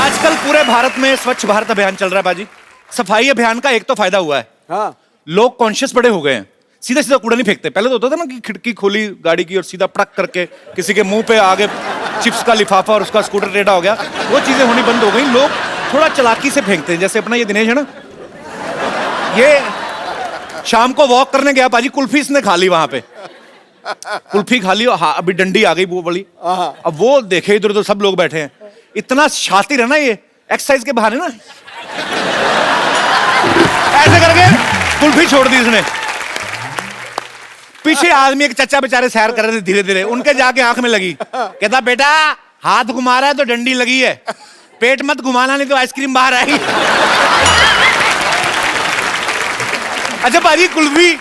आजकल पूरे भारत में स्वच्छ भारत अभियान चल रहा है बाजी। सफाई अभियान का एक तो फायदा हुआ है, हाँ। लोग कॉन्शियस बड़े हो गए हैं, सीधा सीधा कूड़ा नहीं फेंकते। पहले तो होता था ना कि खिड़की खोली गाड़ी की और सीधा पटक करके किसी के मुंह पे आगे चिप्स का लिफाफा और उसका स्कूटर टेढ़ा हो गया, वो चीजें होनी बंद हो गई। लोग थोड़ा चालाकी से फेंकते हैं। जैसे अपना ये दिनेश है ना, ये शाम को वॉक करने गया पाजी, कुल्फी इसने खा ली वहां पे, कुल्फी खा ली और हाँ, अभी डंडी आ गई वो बड़ी। अब वो देखे इधर उधर सब लोग बैठे हैं, इतना शातिर है ना ये, एक्सरसाइज के बहाने ना ऐसे करके कुल्फी छोड़ दी इसने। पीछे आदमी एक चचा बेचारे सैर कर रहे थे धीरे धीरे, उनके जाके आंख में लगी, कहता बेटा हाथ घुमा रहा है तो डंडी लगी है, पेट मत घुमाना नहीं तो आइसक्रीम बाहर आएगी। अच्छा भाजी कुल्फी,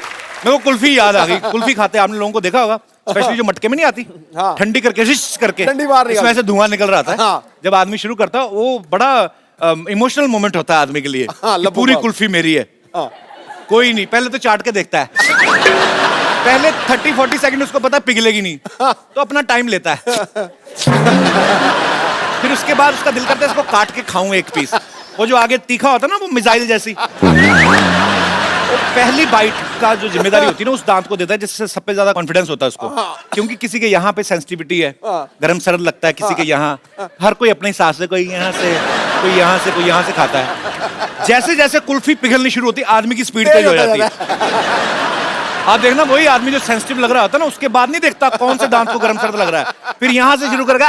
मेरे को कुल्फी याद आ गई। कुल्फी खाते आपने लोगों को देखा होगा, स्पेशली जो मटके में नहीं आती, हाँ। ठंडी करके शिश करके इसमें से धुआं निकल रहा था। हाँ। जब आदमी शुरू करता है वो बड़ा इमोशनल मोमेंट होता है आदमी के लिए। हाँ, कि पूरी कुल्फी मेरी है। हाँ। कोई नहीं, पहले तो चाट के देखता है, पहले 30-40 सेकंड उसको पता पिघलेगी नहीं, तो अपना टाइम लेता है। फिर उसके बाद उसका दिल करता है इसको काट के खाऊं एक पीस। वो जो आगे तीखा होता है ना, वो मिसाइल जैसी, पहली बाइट का जो जिम्मेदारी होती है ना उस दांत को देता है, जिससे सबसे ज्यादा कॉन्फिडेंस होता है उसको। क्योंकि किसी के यहाँ पे सेंसिटिविटी है, गरम सरद लगता है, किसी के यहाँ, हर कोई अपने हिसाब से, कोई यहाँ से, कोई यहाँ से, कोई यहाँ से खाता है। जैसे जैसे कुल्फी पिघलनी शुरू होती है आदमी की स्पीड तेज हो जाती है। आप देखना वही आदमी जो सेंसिटिव लग रहा होता है ना, उसके बाद नहीं देखता कौन से दांत को गरम सर्द लग रहा है, फिर यहां से शुरू करेगा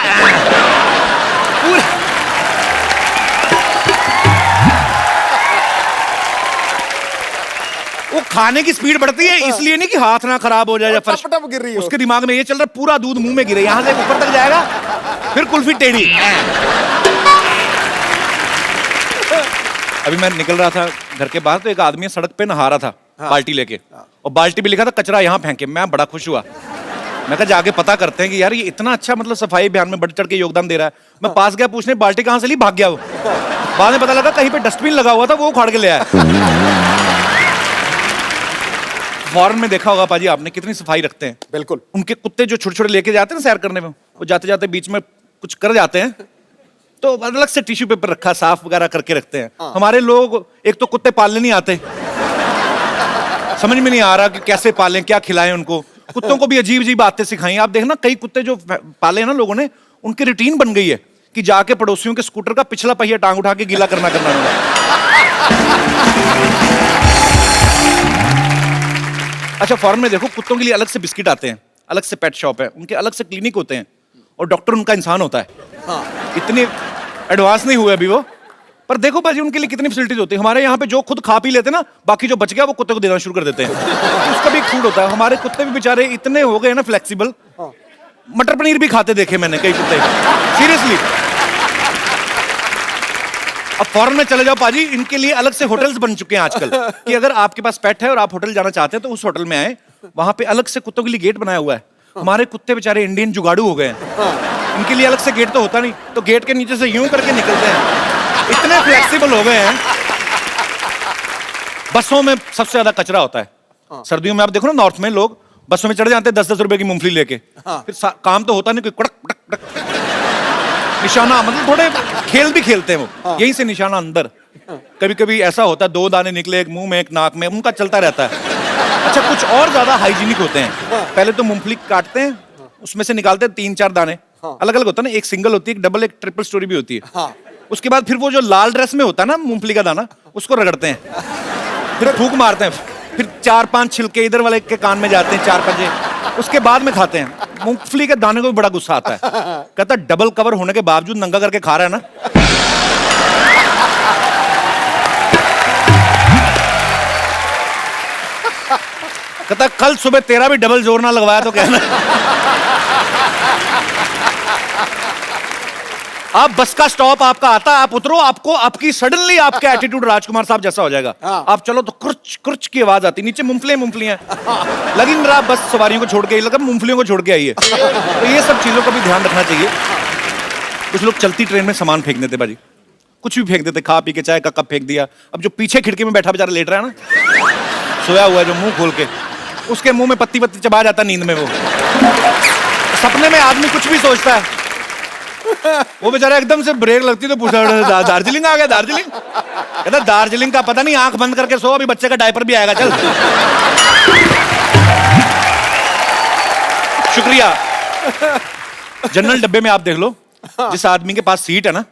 वो खाने की स्पीड बढ़ती है, इसलिए नहीं कि हाथ ना खराब हो जाए या फर्श गिर रही हो। उसके दिमाग में ये चल रहा है पूरा दूध मुंह में गिरे, यहां से ऊपर तक जाएगा, फिर कुल्फी टेढ़ी। अभी मैं निकल रहा था घर के बाहर तो एक आदमी सड़क पे नहा रहा था, बाल्टी लेके, और बाल्टी पे लिखा था कचरा यहाँ फेंके। मैं बड़ा खुश हुआ, मैं कहा जाके पता करते हैं कि यार ये इतना अच्छा मतलब सफाई अभियान में बढ़ चढ़ के योगदान दे रहा है। मैं पास गया पूछने बाल्टी कहाँ से ली, भाग गया वो। बाद में पता लगा कहीं पे डस्टबिन लगा हुआ था, वो उखाड़ के ले आया। फॉरेन में देखा होगा पाजी आपने कितनी सफाई रखते हैं। बिल्कुल। उनके कुत्ते जो छोटे छोटे लेके जाते हैं सैर करने में, वो जाते जाते बीच में कुछ कर जाते हैं तो अलग से टिश्यू पेपर रखा साफ वगैरह करके रखते हैं। हमारे लोग एक तो कुत्ते पालने नहीं आते, समझ में नहीं आ रहा कि कैसे पालें, क्या खिलाएं उनको। कुत्तों को भी अजीब अजीब बातें सिखाई। आप देखना कई कुत्ते जो पाले हैं ना लोगों ने, उनकी रूटीन बन गई है कि जाके पड़ोसियों के स्कूटर का पिछला पहिया टांग उठा के गीला करना। अच्छा फॉरेन में देखो कुत्तों के लिए अलग से बिस्किट आते हैं, अलग से पेट शॉप है, उनके अलग से क्लिनिक होते हैं और डॉक्टर उनका इंसान होता है। इतने एडवांस नहीं हुए अभी वो, पर देखो बाजी उनके लिए कितनी फैसिलिटीज होती है। हमारे यहाँ पे जो खुद खा पी लेते हैं ना, बाकी जो बच गया वो कुत्ते को देना शुरू कर देते हैं। उसका भी एक फूड होता है। हमारे कुत्ते भी बेचारे इतने हो गए ना फ्लेक्सिबल, मटर पनीर भी खाते देखे मैंने कई कुत्ते, सीरियसली। अब फॉरेन में चले जाओ पाजी, इनके लिए अलग से होटल्स बन चुके हैं आजकल कि अगर आपके पास पेट है और आप होटल जाना चाहते हैं तो उस होटल में आए, वहां पे अलग से कुत्तों के लिए गेट बनाया हुआ है। हमारे कुत्ते बेचारे इंडियन जुगाड़ू हो गए हैं, इनके लिए अलग से गेट तो होता नहीं, तो गेट के नीचे से यूं करके निकलते हैं, इतने फ्लेक्सिबल हो गए हैं। बसों में सबसे ज्यादा कचरा होता है सर्दियों में। आप देखो ना नॉर्थ में लोग बसों में चढ़ जाते हैं 10-10 रुपए की मूंगफली लेके, फिर काम तो होता नहीं, कोई कड़क कड़क कड़क निशाना, मतलब थोड़े खेल भी खेलते हैं वो, यहीं से निशाना अंदर। कभी कभी ऐसा होता है 2 दाने निकले, एक मुंह में एक नाक में, उनका चलता रहता है। अच्छा कुछ और ज्यादा हाइजीनिक होते हैं। पहले तो मूंगफली काटते हैं, उसमें से निकालते हैं 3-4 दाने, अलग अलग होता है ना, एक सिंगल होती है, एक डबल, एक ट्रिपल स्टोरी भी होती है। उसके बाद फिर वो जो लाल ड्रेस में होता है ना मूंगफली का दाना, उसको रगड़ते हैं, फिर फूंक मारते हैं, फिर 4-5 छिलके इधर वाले के कान में जाते हैं, 4 पंजे, उसके बाद में खाते हैं। मूंगफली के दाने को भी बड़ा गुस्सा आता है, कहता डबल कवर होने के बावजूद नंगा करके खा रहा है ना। कहता कल सुबह तेरा भी डबल जोर ना लगवाया तो कहना। आप बस का स्टॉप आपका आता है, आप उतरो, आपको आपकी सडनली आपका एटीट्यूड राजकुमार साहब जैसा हो जाएगा। आप चलो तो कुर्च कुर्च की आवाज आती, नीचे मूंगफलियां लगिन रहा, बस सवारियों को छोड़ के लगा मूंगफलियों को छोड़ के आइए। तो ये सब चीजों का भी ध्यान रखना चाहिए। कुछ लोग चलती ट्रेन में सामान फेंक देते बाजी, कुछ भी फेंक देते, खा पी के चाय का कप फेंक दिया। अब जो पीछे खिड़की में बैठा बेचारा लेट रहा है ना, सोया हुआ है जो मुंह खोल के, उसके मुंह में पत्ती पत्ती चबा जाता नींद में वो। सपने में आदमी कुछ भी सोचता है, वो बेचारा एकदम से ब्रेक लगती तो पूछा दार्जिलिंग आ गया? दार्जिलिंग कहता दार्जिलिंग का पता नहीं, आंख बंद करके सो, अभी बच्चे का डायपर भी आएगा। चल शुक्रिया। जनरल डब्बे में आप देख लो, जिस आदमी के पास सीट है ना,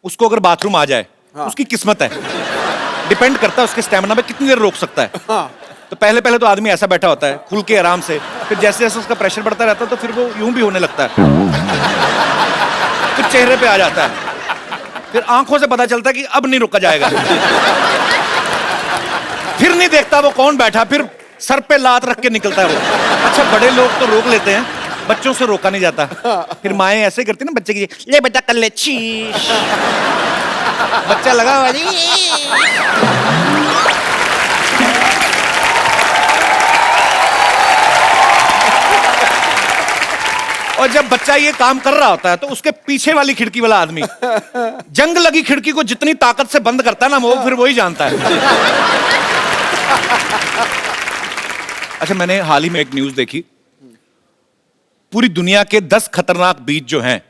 उसको अगर बाथरूम आ जाए, उसकी किस्मत है। डिपेंड करता है उसके स्टेमिना पे कितनी देर रोक सकता है। तो पहले तो आदमी ऐसा बैठा होता है खुल के आराम से, फिर जैसे जैसे उसका प्रेशर बढ़ता रहता है तो फिर वो यूं भी होने लगता है, फिर चेहरे पे आ जाता है, फिर आंखों से पता चलता है कि अब नहीं रुका जाएगा, फिर नहीं देखता वो कौन बैठा, फिर सर पे लात रख के निकलता है वो। अच्छा, बड़े लोग तो रोक लेते हैं, बच्चों से रोका नहीं जाता। फिर माएं ऐसे करती ना बच्चे की, ले बेटा कर ले, शीश। बच्चा लगा हुआ जी। और जब बच्चा ये काम कर रहा होता है तो उसके पीछे वाली खिड़की वाला आदमी जंग लगी खिड़की को जितनी ताकत से बंद करता है ना, वो फिर वही जानता है। अच्छा, मैंने हाल ही में एक न्यूज देखी, पूरी दुनिया के 10 खतरनाक बीच जो हैं,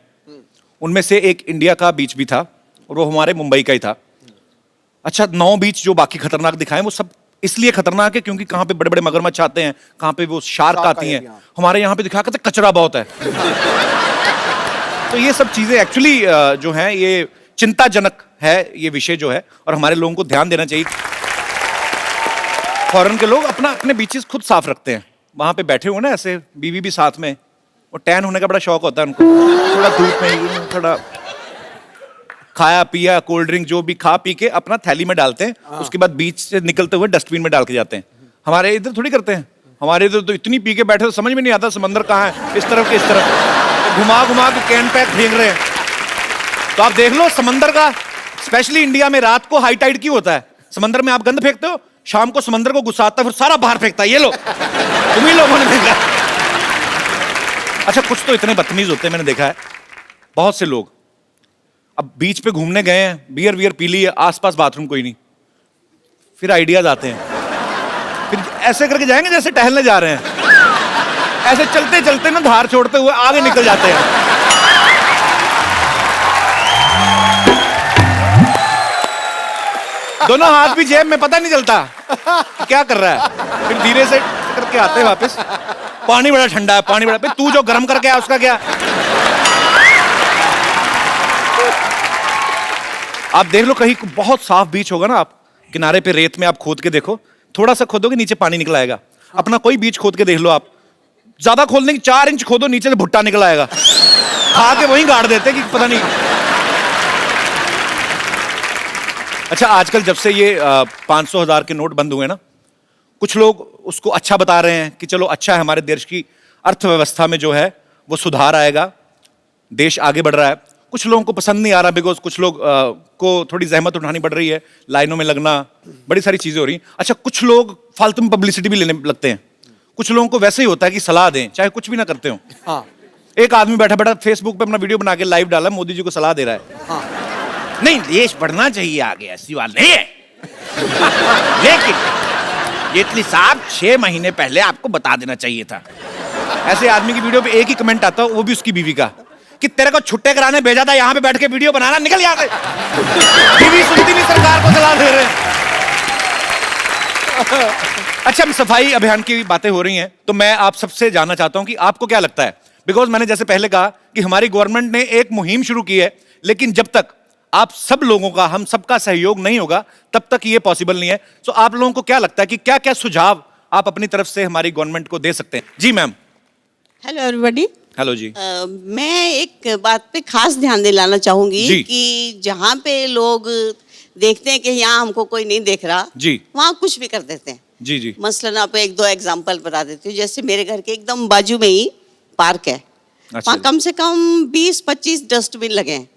उनमें से एक इंडिया का बीच भी था और वो हमारे मुंबई का ही था। अच्छा, 9 बीच जो बाकी खतरनाक दिखाए वो सब इसलिए खतरनाक है क्योंकि कहां पे बड़े बड़े मगरमच्छ आते हैं, कहां पे वो शार्क आती हैं। हमारे यहाँ पे दिखा करते कचरा बहुत है। तो ये सब चीजें एक्चुअली जो हैं, ये चिंताजनक है ये विषय जो है, और हमारे लोगों को ध्यान देना चाहिए। फॉरेन के लोग अपने बीचेस खुद साफ रखते हैं, वहां पे बैठे हुए ना ऐसे, बीवी भी साथ में, और टैन होने का बड़ा शौक होता है उनको, थोड़ा धूप में थोड़ा खाया पिया, कोल्ड ड्रिंक जो भी खा पी के अपना थैली में डालते हैं, उसके बाद बीच से निकलते हुए डस्टबिन में डाल के जाते हैं। हमारे इधर थोड़ी करते हैं, हमारे इधर तो इतनी पी के बैठे तो समझ में नहीं आता समंदर कहाँ है, इस तरफ के इस तरफ घुमा घुमा के कैन पैक फेंक रहे हैं। तो आप देख लो समंदर का, स्पेशली इंडिया में रात को हाई टाइड क्यों होता है? समंदर में आप गंद फेंकते हो, शाम को समंदर को गुस्सा आता है, फिर सारा बाहर फेंकता है। ये लो, तुम ही लोगों ने फेंका। अच्छा, कुछ तो इतने बदतमीज होते हैं, मैंने देखा है बहुत से लोग। अब बीच पे घूमने गए हैं, बियर वियर पी ली है, आसपास बाथरूम कोई नहीं, फिर आइडियाज आते हैं, फिर ऐसे करके जाएंगे जैसे टहलने जा रहे हैं, ऐसे चलते चलते ना धार छोड़ते हुए आगे निकल जाते हैं। दोनों हाथ भी जेब में, पता नहीं चलता कि क्या कर रहा है। फिर धीरे से करके आते हैं वापस, पानी बड़ा ठंडा है, पानी बड़ा, तू जो गर्म करके आया उसका क्या? आप देख लो कहीं बहुत साफ बीच होगा ना, आप किनारे पे रेत में आप खोद के देखो, थोड़ा सा खोदोगे नीचे पानी निकल आएगा। अपना कोई बीच खोद के देख लो आप, ज्यादा खोदने की 4 इंच खोदो, नीचे से भुट्टा निकल आएगा, खा के वहीं गाड़ देते कि पता नहीं। अच्छा, आजकल जब से ये 500,000 के नोट बंद हुए ना, कुछ लोग उसको अच्छा बता रहे हैं कि चलो अच्छा है, हमारे देश की अर्थव्यवस्था में जो है वो सुधार आएगा, देश आगे बढ़ रहा है। कुछ लोगों को पसंद नहीं आ रहा, बिकॉज कुछ लोग को थोड़ी जहमत उठानी पड़ रही है, लाइनों में लगना, बड़ी सारी चीजें हो रही हैं। अच्छा, कुछ लोग फालतू में पब्लिसिटी भी लेने लगते हैं। कुछ लोगों को वैसे ही होता है कि सलाह दें, चाहे कुछ भी ना करते हो। हाँ। एक आदमी बैठा बैठा फेसबुक पे अपना वीडियो बना के लाइव डाला, मोदी जी को सलाह दे रहा है। हाँ। नहीं, देश बढ़ना चाहिए आगे, ऐसी बात नहीं है। लेकिन जेटली साहब 6 महीने पहले आपको बता देना चाहिए था। ऐसे आदमी की वीडियो पे एक ही कमेंट आता, वो भी उसकी बीवी का, कि तेरे को छुट्टे कराने भेजा था, यहाँ पे बैठ के वीडियो बनाना, निकल यहाँ से। बीवी सुनती नहीं, सरकार को सलाह दे रहे हैं। अच्छा, सफाई अभियान की बातें हो रही हैं, तो मैं आप सबसे जानना चाहता हूं कि आपको क्या लगता है, बिकॉज मैंने जैसे पहले कहा कि हमारी गवर्नमेंट ने एक मुहिम शुरू की है, लेकिन जब तक आप सब लोगों का, हम सबका सहयोग नहीं होगा, तब तक ये पॉसिबल नहीं है। तो आप लोगों को क्या लगता है कि क्या क्या सुझाव आप अपनी तरफ से हमारी गवर्नमेंट को दे सकते हैं? जी मैम। Hello everybody. हेलो जी। मैं एक बात पे खास ध्यान दिलाना चाहूंगी कि जहाँ पे लोग देखते हैं कि यहाँ हमको कोई नहीं देख रहा जी, वहाँ कुछ भी कर देते हैं। जी जी। मसलन आप 1-2 एग्जांपल बता देती हूँ। जैसे मेरे घर के एकदम बाजू में ही पार्क है, वहाँ कम से कम 20-25 डस्टबिन लगे हैं।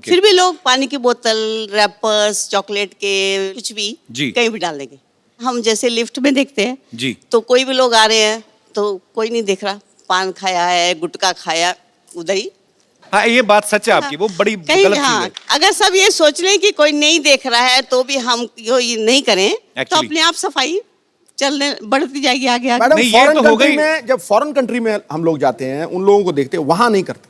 फिर भी लोग पानी की बोतल, रैपर्स, चॉकलेट के कुछ भी कहीं भी डाल देंगे। हम जैसे लिफ्ट में देखते हैं जी, तो कोई भी लोग आ रहे हैं तो कोई नहीं देख रहा, पान खाया है, गुटखा खाया, उधर ही। हाँ, ये बात सच है आपकी, वो बड़ी गलत चीज है। अगर सब ये सोच लें कि कोई नहीं देख रहा है तो भी हम ये नहीं करें, तो अपने आप सफाई चलने बढ़ती जाएगी आगे आगे। मैडम, फॉरेन कंट्री में, जब फॉरेन कंट्री में हम लोग जाते हैं, उन लोगों को देखते हैं, वहां नहीं करते।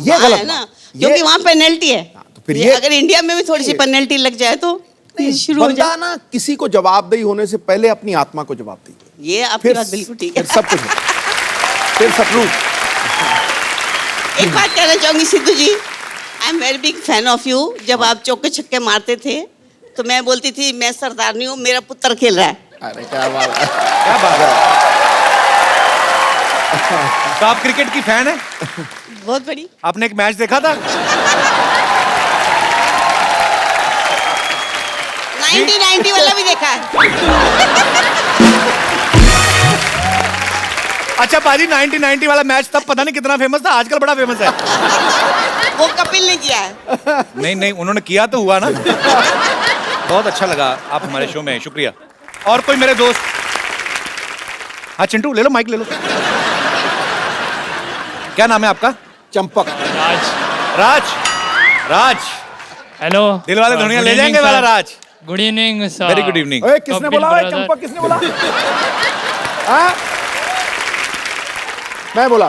ये वहाँ गलत है ना, बात। क्योंकि वहाँ पेनल्टी है। तो फिर ये अगर इंडिया में भी थोड़ी सी पेनल्टी लग जाए तो शुरू हो बंदा जाए। ना किसी को जवाबदेही होने से पहले अपनी आत्मा को जवाबदेही करे। ये आपकी बात बिल्कुल ठीक है। फिर सब कुछ फिर सब ट्रू। एक बात कहना चाहूंगी Sidhu ji, I am very big fan of you. जब आप चौके छक्के मारते थे तो मैं बोलती थी मैं सरदारनी हूँ, मेरा पुत्र खेल रहा है। अरे क्या बात है, क्या बात है। तो आप क्रिकेट की फैन है? बहुत बड़ी। आपने एक मैच देखा था? 1990 वाला भी देखा है। अच्छा पाजी, 1990 वाला मैच तब पता नहीं कितना फेमस था, आजकल बड़ा फेमस है। वो कपिल ने किया है। नहीं नहीं, उन्होंने किया तो हुआ ना। बहुत अच्छा लगा आप हमारे शो में, शुक्रिया। और कोई मेरे दोस्त? हाँ चिंटू ले लो, माइक ले लो। क्या नाम है आपका? चंपक। राज। राज। राज हेलो। दिल वाले दुनिया ले जाएंगे वाला Raj. Good evening sir. Very good evening. किसने बोला है चंपक? किसने बोला? हाँ? मैं बोला।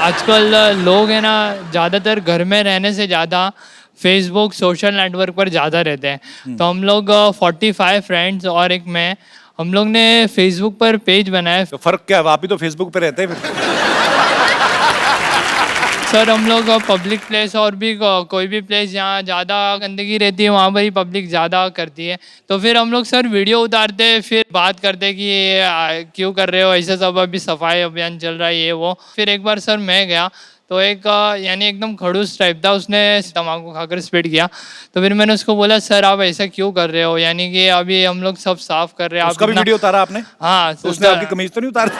आजकल लोग है ना ज़्यादातर घर में रहने से ज़्यादा फेसबुक सोशल नेटवर्क पर ज़्यादा रहते हैं। तो हम लोग 45 फ्रेंड्स और एक मैं, हम लोग ने फेसबुक पर पेज बनाया। तो फर्क क्या है, आप ही तो फेसबुक पे रहते हैं फिर। सर हम लोग पब्लिक प्लेस और भी कोई भी प्लेस जहाँ ज़्यादा गंदगी रहती है वहाँ पर ही पब्लिक ज़्यादा करती है। तो फिर हम लोग सर वीडियो उतारते हैं, फिर बात करते हैं कि ये क्यों कर रहे हो ऐसे सब, अभी सफाई अभियान चल रहा है ये वो। फिर एक बार सर मैं गया तो एक यानी एकदम खड़ूस टाइप था, उसने तम्बाकू खाकर स्पिट किया। तो फिर मैंने उसको बोला सर आप ऐसा क्यों कर रहे हो, यानी कि अभी हम लोग सब साफ कर रहे हैं। उसका भी वीडियो उतारा आपने? हाँ। तो उसने आपकी कमीज तो नहीं उतारी?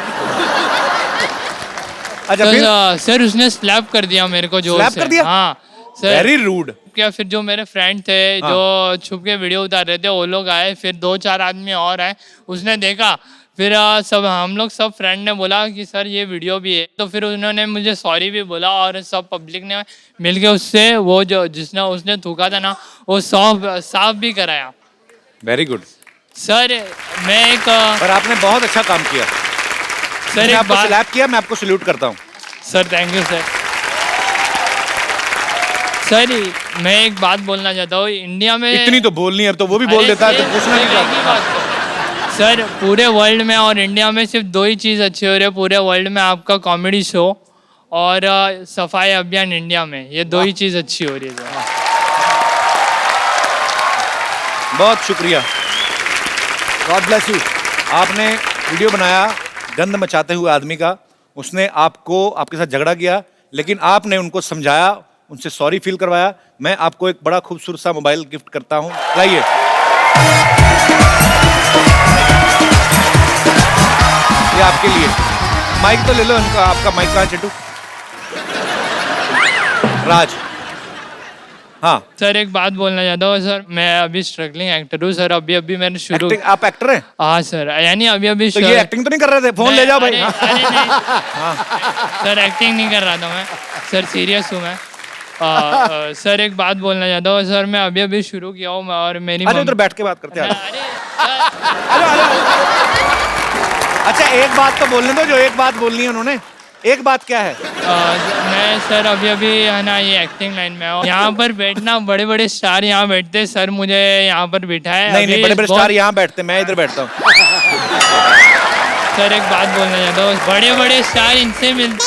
अच्छा फिर? सर उसने स्लैप कर दिया मेरे को, जोर से। स्लैप कर दिया? हाँ सर। Very rude. क्या फिर जो मेरे फ्रेंड थे जो छुप के वीडियो उतार रहे थे वो लोग आए, फिर 2-4 आदमी और आए, उसने देखा। फिर सब हम लोग सब फ्रेंड ने बोला कि सर ये वीडियो भी है। तो फिर उन्होंने मुझे सॉरी भी बोला और सब पब्लिक ने मिलके उससे वो जो जिसने उसने थूका था ना वो साफ भी कराया। वेरी गुड सर मैं एक पर आपने बहुत अच्छा काम किया सर। मैंने एक आपको बात स्लैप किया, मैं आपको सल्यूट करता हूँ। Sir thank you sir. Sir मैं एक बात बोलना चाहता हूँ, इंडिया में इतनी तो बोलनी है, अब तो वो भी बोल देता है तो पूछना नहीं चाहता। सर पूरे वर्ल्ड में और इंडिया में सिर्फ 2 ही चीज़ अच्छी हो रही है पूरे वर्ल्ड में, आपका कॉमेडी शो और सफाई अभियान इंडिया में, ये 2 ही चीज़ अच्छी हो रही है। बहुत शुक्रिया, गॉड ब्लेस यू। आपने वीडियो बनाया गंद मचाते हुए आदमी का, उसने आपको आपके साथ झगड़ा किया लेकिन आपने उनको समझाया, उनसे सॉरी फील करवाया। मैं आपको एक बड़ा खूबसूरत सा मोबाइल गिफ्ट करता हूँ, लाइए। ये आपके लिए। माइक तो ले लो इनका, आपका माइक कहाँ चिट्टू? राज। हाँ सर एक बात बोलना चाहता हूँ सर, मैं अभी स्ट्रगलिंग एक्टर हूँ सर। अभी मैंने शुरू। आप एक्टर हैं? हाँ सर, यानी अभी तो ये एक्टिंग तो नहीं कर रहे थे? फोन ले जाओ भाई। अरे नहीं सर, एक्टिंग नहीं कर रहा था मैं सर, सीरियस हूँ मैं। सर एक बात बोलना चाहता हूँ सर, मैं अभी शुरू किया हूँ और मेरी उधर बैठ के बात करते हैं। अरे अच्छा एक बात तो बोलने दो, जो एक बात बोलनी है उन्होंने। एक बात क्या है? मैं सर अभी है ना ये एक्टिंग लाइन में हूँ। यहाँ पर बैठना, बड़े बड़े स्टार यहाँ बैठते, सर मुझे यहाँ पर बिठाए। नहीं बड़े बड़े स्टार यहाँ बैठते, मैं इधर बैठता हूँ। सर एक बात बोलना चाहता हूँ, बड़े बड़े स्टार इनसे मिलते।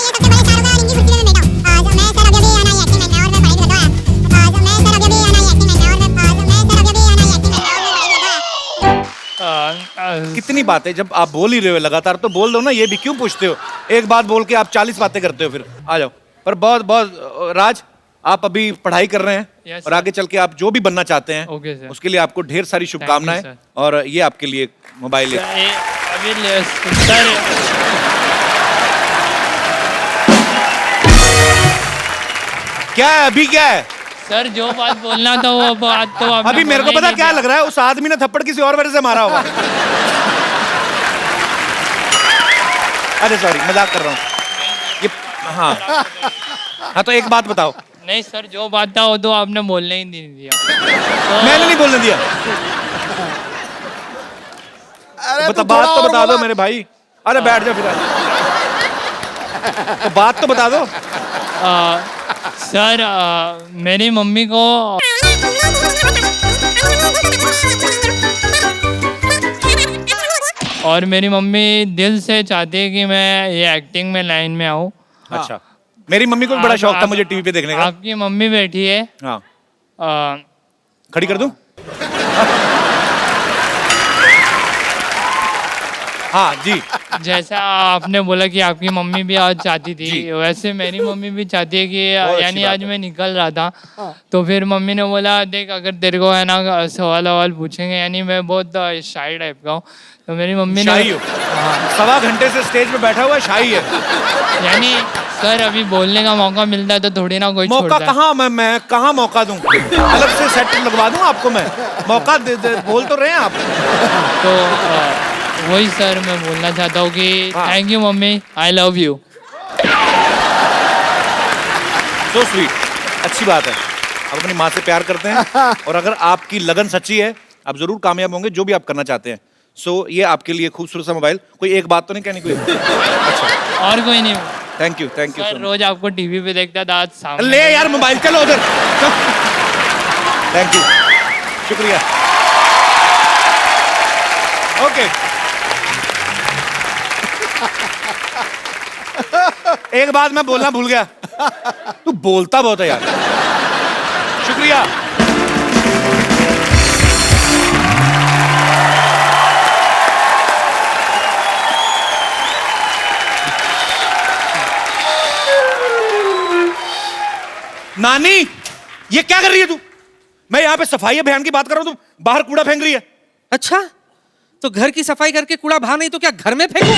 कितनी बातें जब आप बोल ही रहे हो लगातार, तो बोल दो ना, ये भी क्यों पूछते हो? एक बात बोल के आप 40 बातें करते हो, फिर आ जाओ। पर बहुत बहुत राज, आप अभी पढ़ाई कर रहे हैं Yes, और आगे चल के आप जो भी बनना चाहते हैं Okay, sir. उसके लिए आपको ढेर सारी शुभकामनाएं। sir. और ये आपके लिए मोबाइल है। अभी सर क्या है अभी, क्या है सर? जो बात बोलना था वो बात तो आपने अभी मेरे को बोलना पता ही क्या नहीं लग रहा है, उस आदमी ने थप्पड़ किसी और वजह से मारा होगा। अरे सॉरी, मजाक कर रहा हूँ ये। हाँ तो एक बात बताओ। नहीं सर, जो बात था वो तो आपने बोलने ही नहीं दिया। तो मैंने नहीं बोलने दिया। बात तो बता दो मेरे भाई। अरे बैठ जाओ फिर। तो बात तो बता दो। सर मेरी मम्मी को और मेरी मम्मी दिल से चाहती है कि मैं ये एक्टिंग में लाइन में आऊँ। अच्छा, मेरी मम्मी को भी बड़ा शौक था मुझे टीवी पे देखने का। आपकी मम्मी बैठी है। हाँ, खड़ी कर दूं? हाँ जी। जैसा आपने बोला कि आपकी मम्मी भी आज चाहती थी, वैसे मेरी मम्मी भी चाहती है कि यानी आज मैं निकल रहा था तो फिर मम्मी ने बोला देख अगर तेरे को है ना सवाल पूछेंगे, यानी मैं बहुत शाई टाइप का हूँ, तो मेरी मम्मी ने सवा घंटे से स्टेज पे बैठा हुआ शाही है। यानी सर अभी बोलने का मौका मिलता है तो थोड़ी ना कोई मौका कहाँ, मैं कहाँ मौका दूं? अलग से सेट लगवा दूं आपको मैं? मौका बोल तो रहे हैं आप। तो वही सर मैं बोलना चाहता हूँ कि thank you mummy, I love you. So sweet, अच्छी बात है, आप अपनी माँ से प्यार करते हैं और अगर आपकी लगन सच्ची है आप जरूर कामयाब होंगे जो भी आप करना चाहते हैं। सो ये आपके लिए खूबसूरत सा मोबाइल। कोई एक बात तो नहीं कहनी कोई? अच्छा, और कोई नहीं। थैंक यू सर रोज आपको टीवी पे देखता था, आज सामने ले यार मोबाइल, चलो उधर। थैंक यू, शुक्रिया। ओके, एक बात मैं बोलना भूल गया, तू बोलता बहुत है यार। शुक्रिया। नानी, ये क्या कर रही है तू? मैं यहाँ पे सफाई अभियान की बात कर रहा हूँ, तुम बाहर कूड़ा फेंक रही है। अच्छा, तो घर की सफाई करके कूड़ा बाहर नहीं तो क्या घर में फेंकूं?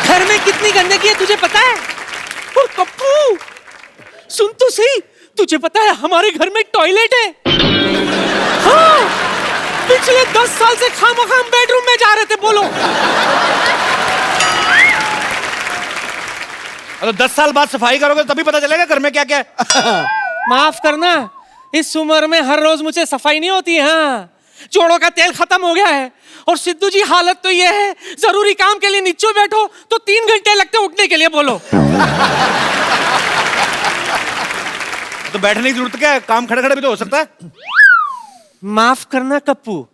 घर में कितनी गंदगी है तुझे पता है? और कप्पू, सुन तो सही, तुझे पता है हमारे घर में टॉयलेट है। हाँ, पिछले 10 साल से खामखाम बेडरूम में जा रहे थे। बोलो, तो 10 साल बाद सफाई करोगे तभी पता चलेगा घर में क्या क्या है। माफ करना, इस उम्र में हर रोज मुझे सफाई नहीं होती है। हाँ, जोड़ों का तेल खत्म हो गया है और सिद्धू जी हालत तो ये है, जरूरी काम के लिए नीचे बैठो तो 3 घंटे लगते उठने के लिए। बोलो, तो बैठने की जरूरत क्या है? काम खड़े खड़े भी तो हो सकता है। माफ करना कप्पू,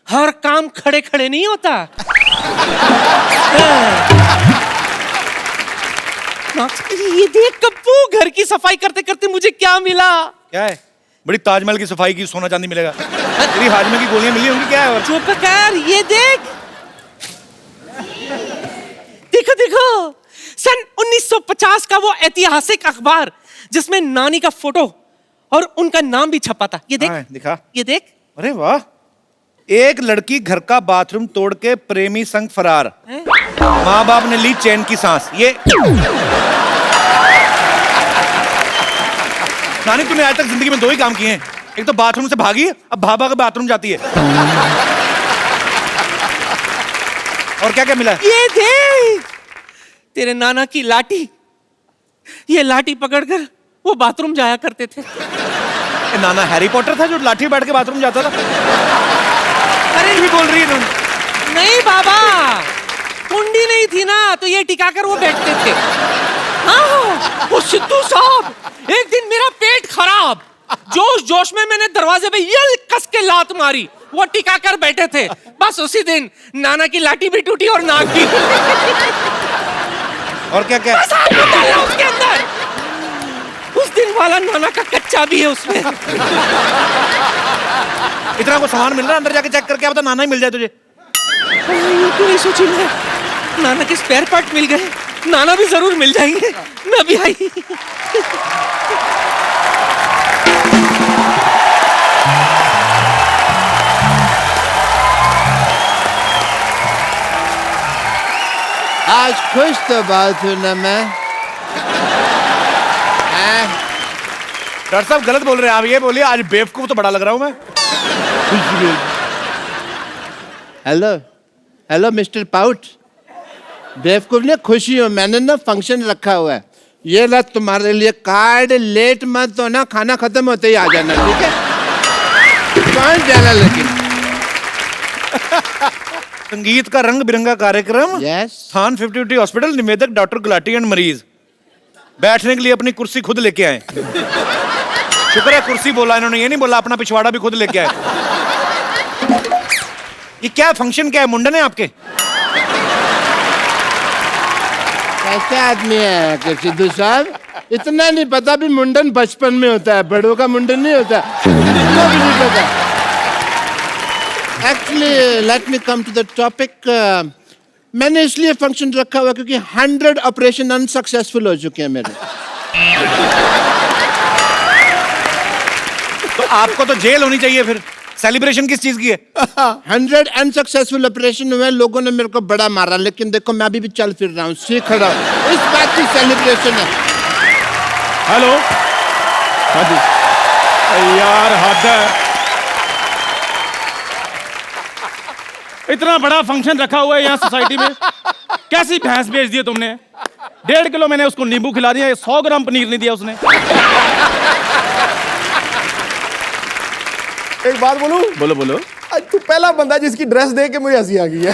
हर काम खड़े खड़े नहीं होता। ये देख कप्पू, घर की सफाई करते करते मुझे क्या मिला। क्या है? बड़ी ताजमहल की सफाई की सोना चांदी मिलेगा। तेरी हाजमे की गोलियां मिली होंगी, क्या है? और चुप कर, ये देख, देखो देखो, सन 1950 का वो ऐतिहासिक अखबार जिसमें नानी का फोटो और उनका नाम भी छपा था। ये देख, दिखा, ये देख। अरे वाह, एक लड़की घर का बाथरूम तोड़ के प्रेमी संग फरार, माँ बाप ने ली चैन की सांस। ये नानी, तूने आज तक जिंदगी में 2 ही काम किए हैं, एक तो बाथरूम से भागी, अब भाभा के बाथरूम जाती है। और क्या क्या मिला? ये देख, तेरे नाना की लाठी, ये लाठी पकड़कर वो बाथरूम जाया करते थे। नाना हैरी पॉटर था जो लाठी बैठ के बाथरूम जाता था? अरे भी बोल रही है नहीं बाबा, कुंडी नहीं थी ना तो ये टिकाकर वो बैठते थे। हाँ, वो सिद्धू साहब, एक दिन मेरा पेट खराब, जोश जोश में मैंने दरवाजे पे यल कस के लात मारी, वो टिकाकर बैठे थे। बस उसी दिन नाना की लाठी भी टूटी और नाक भी। और क्या क्या? बस आग में डालना उसके अंदर, उस दिन वाला नाना का कच्चा भी है उसमें। इतना को सामान मिल रहा है, अंदर जाके चेक करके बता, नाना ही मिल जाए तुझे। ये तो नहीं सोची मैं, नाना के स्पेयर पार्ट मिल गए, नाना भी जरूर मिल जाएंगे। मैं भी आई। आज खुश तो बात हूं ना मैं। डॉक्टर साहब गलत बोल रहे हैं आप, ये बोलिए आज बेवकूफ तो बड़ा लग रहा हूं मैं। हेलो हेलो मिस्टर पाउट, बेवकूफ ने खुशी हो, मैंने ना फंक्शन रखा हुआ है, ये ला तुम्हारे लिए कार्ड, लेट मत हो ना, खाना खत्म होते ही आ जाना, ठीक है? कौन जाना लेकिन? संगीत का रंग बिरंगा कार्यक्रम, यस, स्थान 50 हॉस्पिटल, निवेदक डॉक्टर गुलाटी एंड मरीज। बैठने के लिए अपनी कुर्सी खुद लेके आए। शुक्र है कुर्सी बोला इन्होंने, ये नहीं बोला अपना पिछवाड़ा भी खुद लेके आए। ये क्या फंक्शन, क्या है, मुंडन है आपके? कैसे आदमी है कि सिद्धू साहब, इतना नहीं पता भी मुंडन बचपन में होता है, बड़ों का मुंडन नहीं होता, इतना भी नहीं पता। Actually let me come to the topic. मैंने इसलिए फंक्शन रखा हुआ क्योंकि 100 ऑपरेशन अनसक्सेसफुल हो चुके हैं मेरे। तो आपको तो जेल होनी चाहिए फिर। सेलिब्रेशन किस चीज की है? 100 अनसक्सेसफुल ऑपरेशन हुए, लोगों ने मेरे को बड़ा मारा, लेकिन देखो मैं अभी भी चल फिर रहा हूँ, सीख रहा हूँ, इस बात की सेलिब्रेशन है। हेलो, हाँ जी। यार हद है, इतना बड़ा फंक्शन रखा हुआ है यहाँ सोसाइटी में, कैसी भैंस बेच दी है तुमने? 1.5 किलो मैंने उसको नींबू खिला दिया, 100 ग्राम पनीर नहीं दिया उसने। एक बात बोलूं? बोलो बोलो। आज तू पहला बंदा जिसकी ड्रेस देख के मुझे हंसी आ गई है।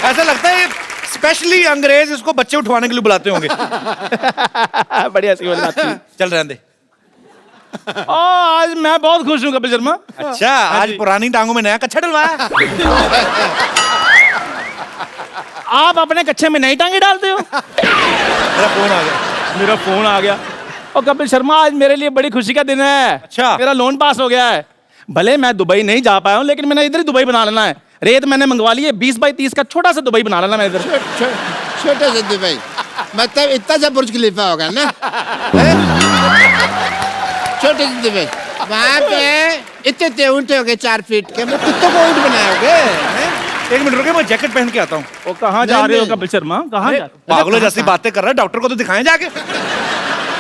ऐसा लगता है स्पेशली अंग्रेज इसको बच्चे उठवाने के लिए बुलाते होंगे। बढ़िया सी बात थी। चल रहने दे। आज मैं बहुत खुश हूँ कपिल शर्मा। अच्छा, आज पुरानी टांगों में नया कच्छा डलवाया। आप अपने कच्छे में नई टांगे डालते हो? मेरा फोन आ गया। मेरा फोन आ गया। और कपिल शर्मा आज मेरे लिए बड़ी खुशी का दिन है। अच्छा। मेरा लोन पास हो गया है। भले मैं दुबई नहीं जा पाया हूँ, लेकिन मैंने इधर ही दुबई बना लेना है। रेत मैंने मंगवा ली है, 20 बाई 30 का छोटा सा दुबई बना लेना मैं इधर। छोटा सा दुबई मतलब इतना सा बुर्ज खलीफा होगा ना? छोटे से दुबई, वहाँ पे इतने ऊँट हो गए 4 फीट के, मैं कुत्तों को ऊँट बनाओगे। 1 मिनट रुके, मैं जैकेट पहन के आता हूँ। वो कहाँ जा रहे हो कपिल शर्मा? कहाँ जा रहे हो? पागलों जैसी बातें कर रहा है, डॉक्टर को तो दिखाएं जाके।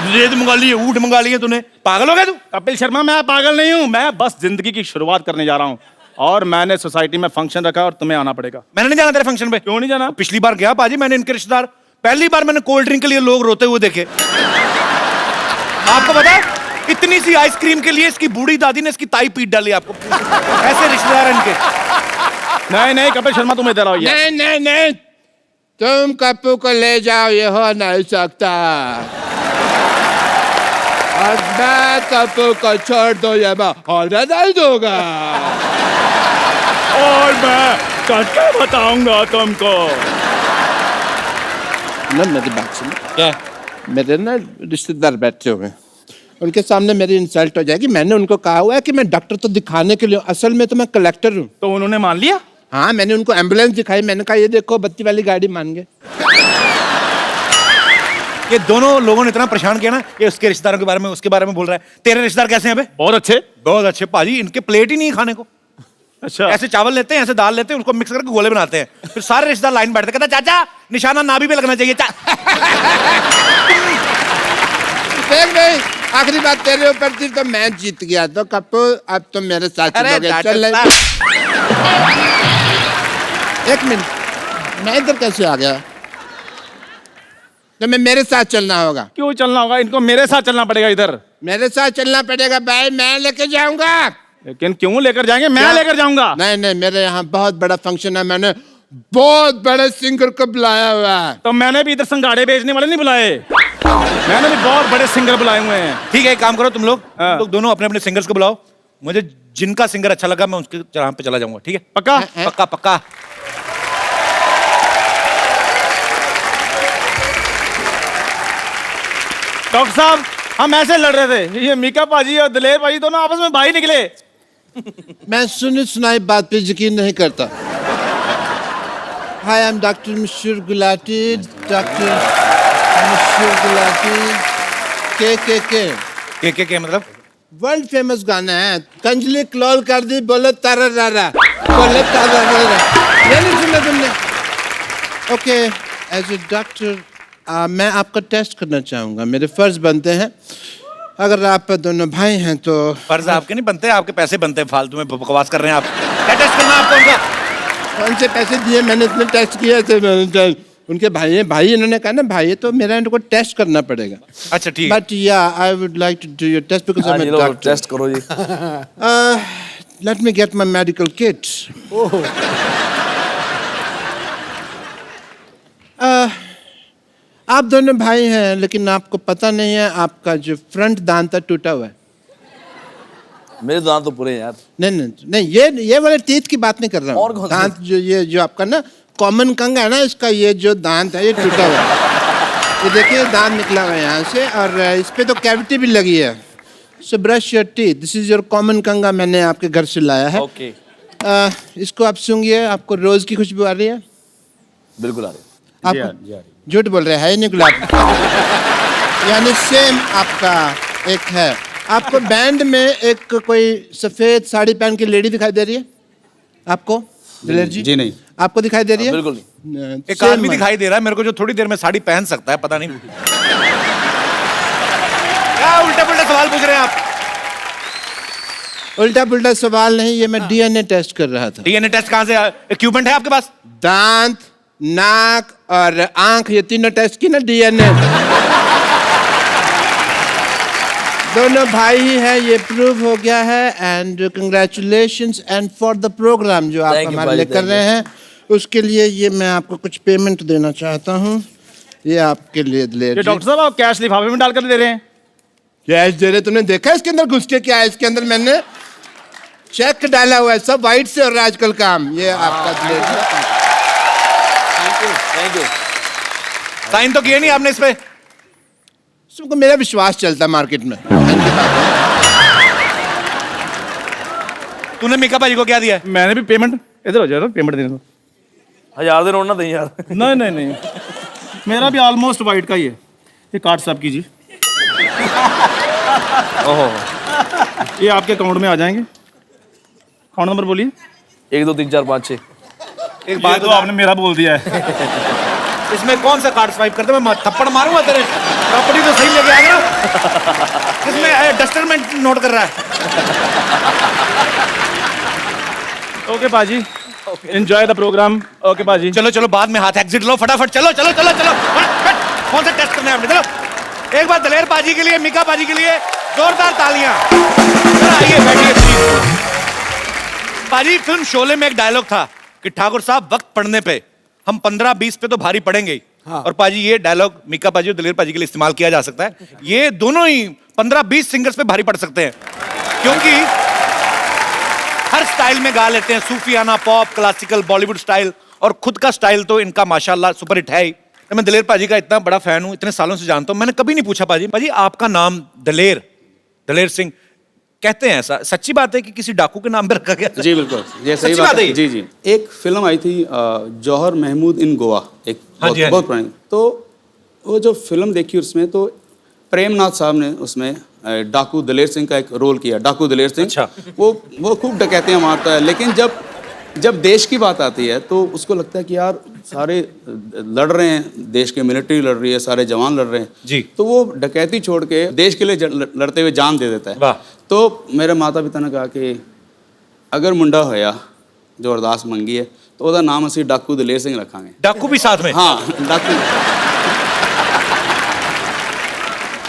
रेत मंगा ली है, ऊँट मंगा लिए तूने, पागल हो गया तू? कपिल शर्मा मैं पागल नहीं हूँ, मैं बस जिंदगी की शुरुआत करने जा रहा हूँ और मैंने सोसाइटी में फंक्शन रखा और तुम्हें आना पड़ेगा। मैंने नहीं जाना तेरे फंक्शन पे। क्यों नहीं जाना? पिछली बार गया पाजी, मैंने इनके रिश्तेदार, पहली बार मैंने कोल्ड ड्रिंक के लिए लोग रोते हुए देखे। आपको पता है, इतनी सी आइसक्रीम के लिए इसकी बूढ़ी दादी ने इसकी ताई पीट डाली। आपको ऐसे रिश्तेदार इनके। नहीं नहीं कपिल शर्मा तुम इधर आओ। नहीं नहीं नहीं, तुम कप्पू को ले जाओ, ये हो नहीं सकता। और मैं कप्पू को छोड़ दो, ये मैं ऑर्डर नहीं दूंगा। और मैं करके बताऊंगा तुमको। ना मेरी बात सुनो। क्या? मेरे ना रिश्तेदार बैठे हुए हैं, उनके सामने मेरी इंसल्ट हो जाएगी। मैंने उनको कहा हुआ है कि मैं डॉक्टर तो दिखाने के लिए, असल में तो मैं कलेक्टर हूँ। तो उन्होंने मान लिया? हाँ, मैंने उनको एम्बुलेंस दिखाई, मैंने कहा ये देखो बत्ती वाली गाड़ी, मान गए। ये दोनों लोगों ने इतना परेशान किया ना, ये उसके रिश्तेदारों के बारे में, उसके बारे में बोल रहा है। तेरे रिश्तेदार कैसे हैं बे? बहुत अच्छे। बहुत अच्छे पाजी, इनके प्लेट ही नहीं है खाने को। अच्छा। ऐसे चावल लेते हैं, ऐसे दाल लेते हैं, उसको मिक्स करके गोले बनाते हैं, फिर सारे रिश्तेदार लाइन बैठते, कहता चाचा निशाना नाभि पे लगना चाहिए। देख भाई, आखिरी बात तेरे ऊपर थी तो मैं जीत गया, तो कप्पू अब तुम मेरे साथ चलोगे। चल एक मिनट, मैं इधर कैसे आ गया? तो मैं मेरे साथ चलना होगा। क्यों चलना होगा? इनको मेरे साथ चलना पड़ेगा इधर। मेरे साथ चलना पड़ेगा भाई, मैं लेके जाऊंगा। लेकिन क्यों लेकर जाएंगे? मैं लेकर जाऊंगा। नहीं नहीं, मेरे यहाँ बहुत बड़ा फंक्शन है, मैंने बहुत बड़े सिंगर को बुलाया हुआ है। तो मैंने भी इधर संगाड़े बेचने वाले नहीं बुलाए, मैंने भी बहुत बड़े सिंगर बुलाए हुए हैं। ठीक है, एक काम करो तुम लोग दोनों अपने अपने सिंगर्स को बुलाओ, मुझे जिनका सिंगर अच्छा लगा मैं उसके चढ़ान पे चला जाऊंगा। ठीक है? पक्का? पक्का पक्का। डॉक्टर साहब हम ऐसे लड़ रहे थे, ये मीका पाजी और दिलेर पाजी दोनों आपस में भाई निकले। मैं सुनी सुनाई बात पे यकीन नहीं करता। हाय, आई एम डॉक्टर मशहूर गुलाटी, डॉक्टर मशहूर गुलाटी। के मतलब वर्ल्ड फेमस गाना है, कंजली क्लोल कर दी, बोले तारा रारा, बोले तारा रारा। ये नहीं सुना तुमने? ओके, एज ए डॉक्टर मैं आपका टेस्ट करना चाहूँगा, मेरे फर्ज बनते हैं। अगर आप दोनों भाई हैं तो फर्ज आपके नहीं बनते, आपके पैसे बनते हैं, फालतू में बकवास कर रहे हैं आप। क्या टेस्ट करना है आपको उनका? कौन से पैसे दिए? मैंने इतने टेस्ट किए थे। उनके भाई हैं, भाई इन्होंने कहा ना भाई, तो मेरा इनको टेस्ट करना पड़ेगा। अच्छा ठीक है। But yeah I would like to do your test because I am a doctor. Test करो जी। Let me get my medical kit. आप दोनों भाई हैं, लेकिन आपको पता नहीं है आपका जो फ्रंट दांत है टूटा हुआ है। मेरे दांत तो पूरे हैं यार। नहीं, ये वाले टीथ की बात नहीं कर रहा और हूँ। कौन सी? दांत जो आपका ना कॉमन कंग है ना, इसका ये जो दांत है ये टूटा हुआ है। ये देखिए दांत निकला हुआ है यहाँ से, और इस पे तो कैविटी भी लगी है। So brush your teeth, this is your common कंगा, मैंने आपके घर से लाया है। ओके। इसको आप सूंघिए, आपको रोज की खुशबू आ रही है? बिल्कुल आ रहे। आप झूठ बोल रहे हैं, नहीं गुलाब। यानी सेम आपका एक है। आपको बैंड में एक कोई सफेद साड़ी पहन के लेडी दिखाई दे रही है आपको दिलेर जी? जी नहीं। आपको दिखाई दे रही है? बिल्कुल नहीं। एक आदमी दिखाई दे रहा है मेरे को जो थोड़ी देर में साड़ी पहन सकता है, पता नहीं क्या उल्टा पुल्टा सवाल पूछ रहे हैं आप। उल्टा पुल्टा सवाल नहीं, ये मैं डीएनए टेस्ट कर रहा था। डीएनए टेस्ट कहाँ से? इक्विपमेंट है आपके पास? दांत, नाक और आंख, ये तीनों टेस्ट की ना डीएनए। दोनों भाई ही है, ये प्रूव हो गया है। And congratulations and for the program जो आप Thank you, हमारे लिए भाई, कर thank रहे हैं, उसके लिए ये मैं आपको कुछ पेमेंट देना चाहता हूँ। ये आपके लिए दिलेर ये जी। डॉक्टर साहब आप कैश लिफाफे में डालकर दे रहे हैं? कैश दे रहे? तुमने देखा इसके अंदर घुस के क्या है? इसके अंदर मैंने चेक डाला हुआ है, सब वाइट से हो रहा है आजकल काम। ये आपका दिलेर जी। Thank you. साइन तो किए नहीं आपने इस पे? सबको मेरा विश्वास चलता है मार्केट में। तूने मीका भाई को क्या दिया है? मैंने भी पेमेंट, इधर हो जाओ ना, पेमेंट देने दो। 1000 दे नोट ना दें यार। नहीं, मेरा भी ऑलमोस्ट वाइट का ही है। ये कार्ड साहब कीजिए। ओहो। ये आपके अकाउंट में आ जाएंगे। अकाउंट नंबर बोलिए। 1 2 3 4 5 6। एक बात बात तो आपने मेरा बोल दिया है। इसमें कौन सा कार्ड स्वाइप करते? मैं थप्पड़ मारूंगा तेरे। प्रॉपर्टी तो सही लेके आ गया। किसमें डस्टर में नोट कर रहा है? ओके पाजी, एंजॉय द प्रोग्राम। ओके पाजी। चलो चलो बाद में हाथ एग्जिट लो फटाफट। चलो चलो चलो चलो फट। कौन सा टेस्ट करना है आपने? चलो एक बार दलेर पाजी के लिए, मीका पाजी के लिए जोरदार तालियां। चलो आइए बैठिए प्लीज। पाजी फिल्म शोले में एक डायलॉग था कि ठाकुर साहब वक्त पड़ने पे हम 15-20 पे तो भारी पड़ेंगे ही। हाँ। और पाजी ये डायलॉग मीका पाजी और दलेर पाजी के लिए इस्तेमाल किया जा सकता है। ये दोनों ही 15-20 सिंगर्स पे भारी पड़ सकते हैं, क्योंकि हर स्टाइल में गा लेते हैं, सूफियाना, पॉप, क्लासिकल, बॉलीवुड स्टाइल, और खुद का स्टाइल तो इनका माशाल्लाह सुपर हिट है ही। मैं दलेर पाजी का इतना बड़ा फैन हूं, इतने सालों से जानता हूं, मैंने कभी नहीं पूछा पाजी आपका नाम दलेर सिंह कहते हैं, ऐसा सच्ची बात है कि किसी डाकू के नाम पे रखा गया? जी बिल्कुल, ये सही सच्ची बात बात है है। ये? जी जी, एक फिल्म आई थी जौहर महमूद इन गोवा, एक हाँ जी, हाँ बहुत जी। पुरानी। तो वो जो फिल्म देखी उसमें तो प्रेमनाथ साहब ने उसमें डाकू दलेर सिंह का एक रोल किया। डाकू दलेर सिंह। अच्छा। वो खूब डकैतियाँ मारता है, लेकिन जब देश की बात आती है तो उसको लगता है कि यार सारे लड़ रहे हैं, देश के मिलिट्री लड़ रही है, सारे जवान लड़ रहे हैं जी। तो वो डकैती छोड़ के देश के लिए लड़ते हुए जान दे देता है। वाह। तो मेरे माता पिता ने कहा कि अगर मुंडा होया जो अरदास मंगी है तो ਉਹਦਾ नाम ਅਸੀਂ डाकू दलेर सिंह रखांगे। डाकू भी साथ में? हाँ, डाकू।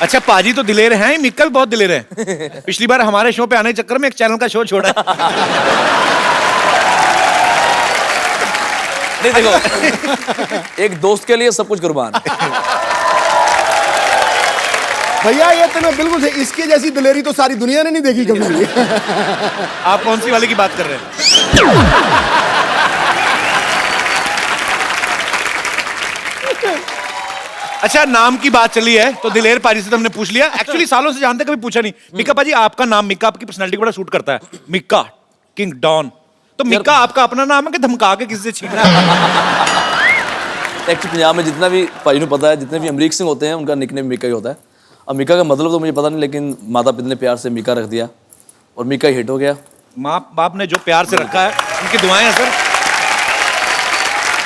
अच्छा पाजी तो दिलेर हैं, मिक्का भी बहुत दिलेर है। पिछली बार हमारे शो पे आने के चक्कर में एक चैनल का शो छोड़ा। नहीं देखो, एक दोस्त के लिए सब कुछ कुर्बान। भैया ये तो ना बिल्कुल सही, इसके जैसी दिलेरी तो सारी दुनिया ने नहीं देखी कभी भी। आप कौन सी वाले की बात कर रहे हैं? अच्छा नाम की बात चली है तो दिलेर पाजी से तो हमने पूछ लिया। एक्चुअली सालों से जानते, कभी पूछा नहीं। मिक्का पाजी आपका नाम, मिक्का आपकी पर्सनालिटी को बड़ा सूट करता है। मिक्का किंग डॉन, तो मिक्का आपका अपना नाम है कि धमका के किसी से छीना है? एक्चुअली पंजाब में जितना भी भाई को पता है, जितने भी अमरीक सिंह होते हैं उनका निकनेम मिक्का ही होता है। अब मिक्का का मतलब तो मुझे पता नहीं, लेकिन माता पिता ने प्यार से मिक्का रख दिया और मिक्का हिट हो गया। माँ बाप ने जो प्यार से रखा है उनकी दुआएं हैं सर।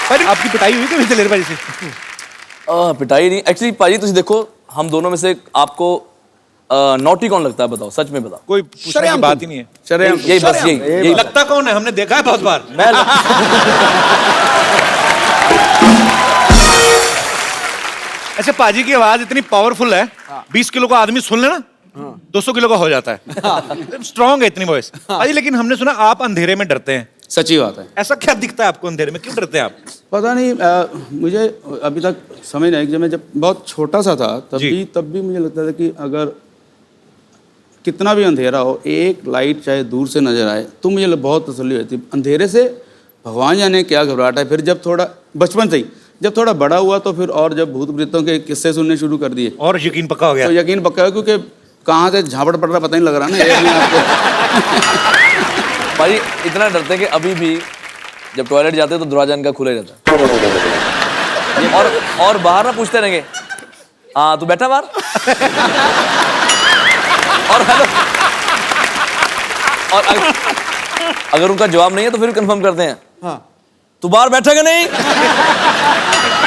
पर आपकी पिटाई हुई कभी दिलेर पाजी से? पिटाई नहीं, एक्चुअली पाजी तुम देखो, हम दोनों में से आपको नॉटी कौन लगता है? बताओ, सच में बताओ। कोई पूछने की बात ही नहीं है। शरेआम। यही बस यही लगता कौन है? हमने देखा है बहुत बार। मैं अच्छा पाजी की आवाज इतनी पावरफुल है, 20 किलो का आदमी सुन लेना 200 किलो का हो जाता है। स्ट्रॉन्ग है इतनी वॉइस पाजी। लेकिन हमने सुना आप अंधेरे में डरते हैं। सच्ची बात है। ऐसा क्या दिखता है आपको अंधेरे में, क्यों डरते हैं आप? पता नहीं, मुझे अभी तक समझ नहीं, जब मैं बहुत छोटा सा था तब भी मुझे लगता था कि अगर कितना भी अंधेरा हो, एक लाइट चाहे दूर से नजर आए तो मुझे बहुत तसल्ली होती। अंधेरे से भगवान जाने क्या घबराहट है। फिर जब थोड़ा बचपन से ही, जब थोड़ा बड़ा हुआ तो फिर और जब भूत प्रेतों के किस्से सुनने शुरू कर दिए और यकीन पक्का हो गया। तो यकीन पक्का है, क्योंकि कहाँ से झापड़ पड़ रहा पता नहीं लग रहा ना एक में आपको। भाई इतना डरते हैं कि अभी भी जब टॉयलेट जाते हैं तो दरवाजा इनका खुला ही रहता है। और बाहर ना पूछते रहेंगे, हाँ तू बैठा बाहर, और हेलो, और अगर उनका जवाब नहीं है तो फिर कंफर्म करते हैं, हाँ तू बाहर बैठा कि नहीं?